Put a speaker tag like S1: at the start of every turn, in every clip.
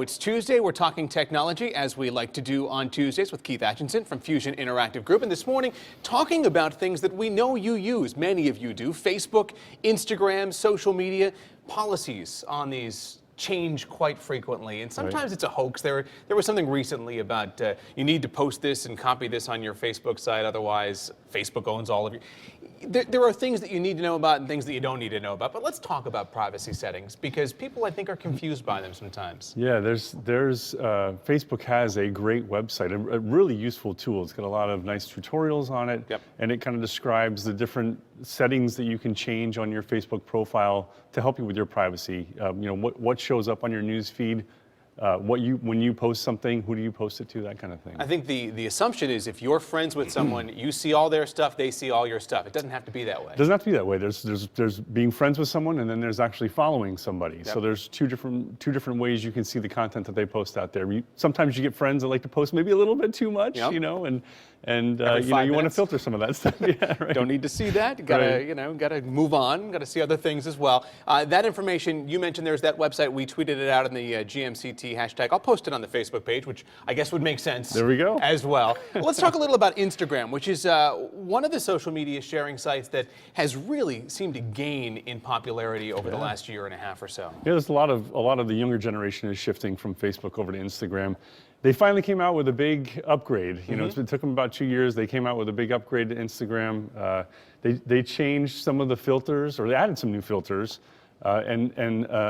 S1: It's Tuesday. We're talking technology, as we like to do on Tuesdays, with Keith Atchison from Fusion Interactive Group. And this morning, talking about things that we know you use, many of you do: Facebook, Instagram, social media. Policies on these change quite frequently, and sometimes it's a hoax. There was something recently about you need to post this and copy this on your Facebook site, otherwise Facebook owns all of you. There are things that you need to know about and things that you don't need to know about, but let's talk about privacy settings, because people, I think, are confused by them sometimes.
S2: Yeah, Facebook has a great website, a really useful tool. It's got a lot of nice tutorials on it, and it kind of describes the different settings that you can change on your Facebook profile to help you with your privacy. You know, what shows up on your news feed, when you post something, who do you post it to, that kind of thing.
S1: I think the assumption is if you're friends with someone, you see all their stuff, they see all your stuff. It doesn't have to be that way.
S2: It doesn't have to be that way. There's being friends with someone, and then there's actually following somebody. So there's two different ways you can see the content that they post out there. Sometimes you get friends that like to post maybe a little bit too much, you know, and you want to filter some of that stuff. Yeah, right.
S1: Don't need to see that. You gotta gotta move on. Gotta see other things as well. That information you mentioned, there's that website. We tweeted it out in the GMCT hashtag. I'll post it on the Facebook page, which I guess would make sense.
S2: There we go.
S1: As well. Let's talk a little about Instagram, which is one of the social media sharing sites that has really seemed to gain in popularity over the last year and a half or so.
S2: Yeah, there's a lot of the younger generation is shifting from Facebook over to Instagram. They finally came out with a big upgrade. You know, it took them about 2 years. They came out with a big upgrade to Instagram. They changed some of the filters, or they added some new filters, and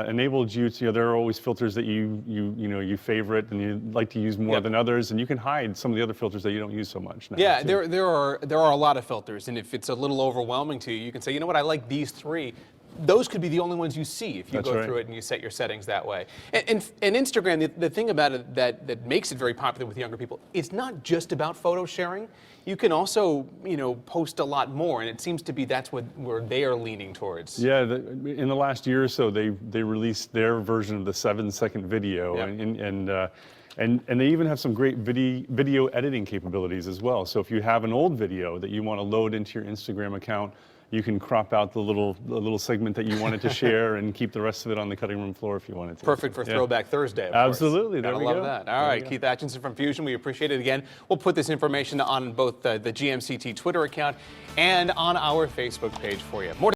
S2: enabled you to. There are always filters that you favorite and you like to use more than others, and you can hide some of the other filters that you don't use so much now.
S1: Yeah, there are a lot of filters, and if it's a little overwhelming to you, you can say, you know what, I like these three. Those could be the only ones you see if you go through it and you set your settings that way. And Instagram, the thing about it that makes it very popular with younger people, it's not just about photo sharing. You can also, post a lot more, and it seems to be that's where they are leaning towards.
S2: Yeah, in the last year or so, they released their version of the 7-second video, and they even have some great video editing capabilities as well. So if you have an old video that you want to load into your Instagram account, you can crop out the little segment that you wanted to share and keep the rest of it on the cutting room floor if you wanted to.
S1: Perfect for Throwback Thursday, of
S2: Absolutely,
S1: course.
S2: there we go.
S1: Gotta love that. All right, Keith Atchison from Fusion, we appreciate it again. We'll put this information on both the GMCT Twitter account and on our Facebook page for you. More